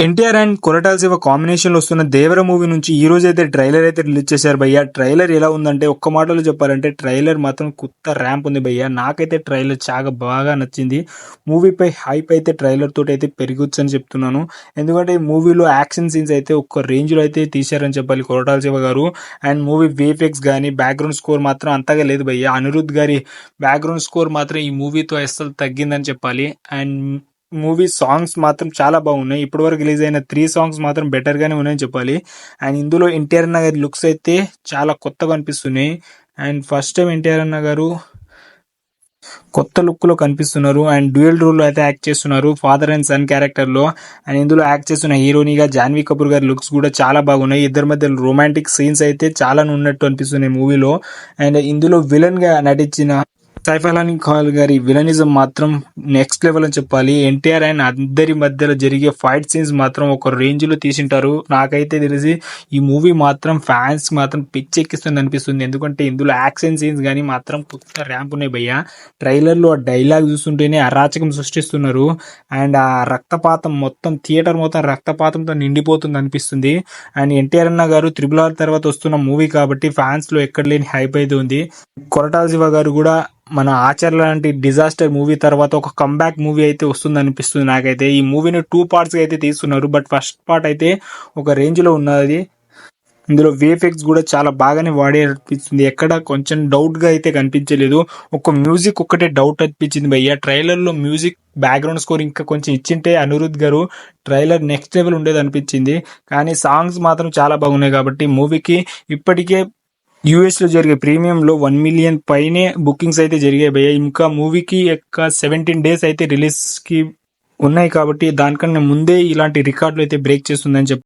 NTR and Koratala Shiva combination లో వస్తున్న దేవర movie నుంచి ఈ రోజు అయితే ట్రైలర్ అయితే రిలీజ్ చేశారు భయ్య. ట్రైలర్ ఎలా ఉందంటే ఒక్క మాటలో చెప్పాలంటే ట్రైలర్ మాత్రం కొత్త ర్యాంప్ ఉంది భయ్య. నాకైతే ట్రైలర్ చాలా బాగా నచ్చింది. మూవీపై హైప్ అయితే ట్రైలర్ తోటి అయితే పెరిగొచ్చు అని చెప్తున్నాను. ఎందుకంటే ఈ మూవీలో యాక్షన్ సీన్స్ అయితే ఒక్క రేంజ్ లో అయితే తీశారని చెప్పాలి కొరటాల శివ గారు. అండ్ మూవీ VFX కానీ బ్యాక్గ్రౌండ్ స్కోర్ మాత్రం అంతగా లేదు భయ్య. అనిరుద్ గారి బ్యాక్గ్రౌండ్ స్కోర్ మాత్రం ఈ మూవీతో అస్సలు తగ్గిందని చెప్పాలి. అండ్ మూవీ సాంగ్స్ మాత్రం చాలా బాగున్నాయి. ఇప్పటి వరకు రిలీజ్ అయిన 3 సాంగ్స్ మాత్రం బెటర్ గానే ఉన్నాయని చెప్పాలి. అండ్ ఇందులో ఎన్టీఆర్ అన్న గారి లుక్స్ అయితే చాలా కొత్తగా అనిపిస్తున్నాయి. అండ్ ఫస్ట్ టైం ఎన్టీఆర్ అన్న గారు కొత్త లుక్ లో కనిపిస్తున్నారు. అండ్ డ్యూయల్ రోల్ లో అయితే యాక్ట్ చేస్తున్నారు ఫాదర్ అండ్ సన్ క్యారెక్టర్ లో. అండ్ ఇందులో యాక్ట్ చేస్తున్న హీరోయిన్గా జాన్వీ కపూర్ గారి లుక్స్ కూడా చాలా బాగున్నాయి. ఇద్దరి మధ్య రొమాంటిక్ సీన్స్ అయితే చాలా ఉన్నట్టు అనిపిస్తున్నాయి మూవీలో. అండ్ ఇందులో విలన్ గా నటించిన సైఫ్ అలీ ఖాన్ గారి విలనిజం మాత్రం నెక్స్ట్ లెవెల్ అని చెప్పాలి. ఎన్టీఆర్ అండ్ అందరి మధ్యలో జరిగే ఫైట్ సీన్స్ మాత్రం ఒక రేంజ్ లో తీసింటారు. నాకైతే తెలిసి ఈ మూవీ మాత్రం ఫ్యాన్స్ మాత్రం పిచ్చెక్కిస్తుంది అనిపిస్తుంది. ఎందుకంటే ఇందులో యాక్షన్ సీన్స్ కానీ మాత్రం కొత్త ర్యాంప్ ఉన్నాయి భయ్య. ట్రైలర్ లో ఆ డైలాగ్ చూస్తుంటేనే అరాచకం సృష్టిస్తున్నారు. అండ్ ఆ రక్తపాతం మొత్తం థియేటర్ మొత్తం రక్తపాతంతో నిండిపోతుంది అనిపిస్తుంది. అండ్ ఎన్టీఆర్ అన్న గారు RRR తర్వాత వస్తున్న మూవీ కాబట్టి ఫ్యాన్స్ లో ఎక్కడ లేని హైప్ అయితే ఉంది. కొరటాల శివ గారు కూడా మన ఆచార్య లాంటి డిజాస్టర్ మూవీ తర్వాత ఒక కంబ్యాక్ మూవీ అయితే వస్తుంది అనిపిస్తుంది నాకైతే. ఈ మూవీని 2 పార్ట్స్ అయితే తీస్తున్నారు. బట్ ఫస్ట్ పార్ట్ అయితే ఒక రేంజ్ లో ఉన్నది. ఇందులో VFX కూడా చాలా బాగానే వాడే అనిపిస్తుంది. ఎక్కడ కొంచెం డౌట్ గా అయితే కనిపించలేదు. ఒక మ్యూజిక్ ఒక్కటే డౌట్ అనిపించింది భయ్య. ట్రైలర్ లో మ్యూజిక్ బ్యాక్గ్రౌండ్ స్కోర్ ఇంకా కొంచెం ఇచ్చింటే అనిరుద్ గారు ట్రైలర్ నెక్స్ట్ లెవెల్ ఉండేది అనిపించింది. కానీ సాంగ్స్ మాత్రం చాలా బాగున్నాయి కాబట్టి మూవీకి ఇప్పటికే US లో జరిగే ప్రీమియంలో 1 మిలియన్ పైనే బుకింగ్స్ అయితే జరిగాయి భయ్య. ఇంకా మూవీకి 17 డేస్ అయితే రిలీజ్ కి ఉన్నాయి కాబట్టి దానికన్నా ముందే ఇలాంటి రికార్డులు అయితే బ్రేక్ చేస్తుందని చెప్పి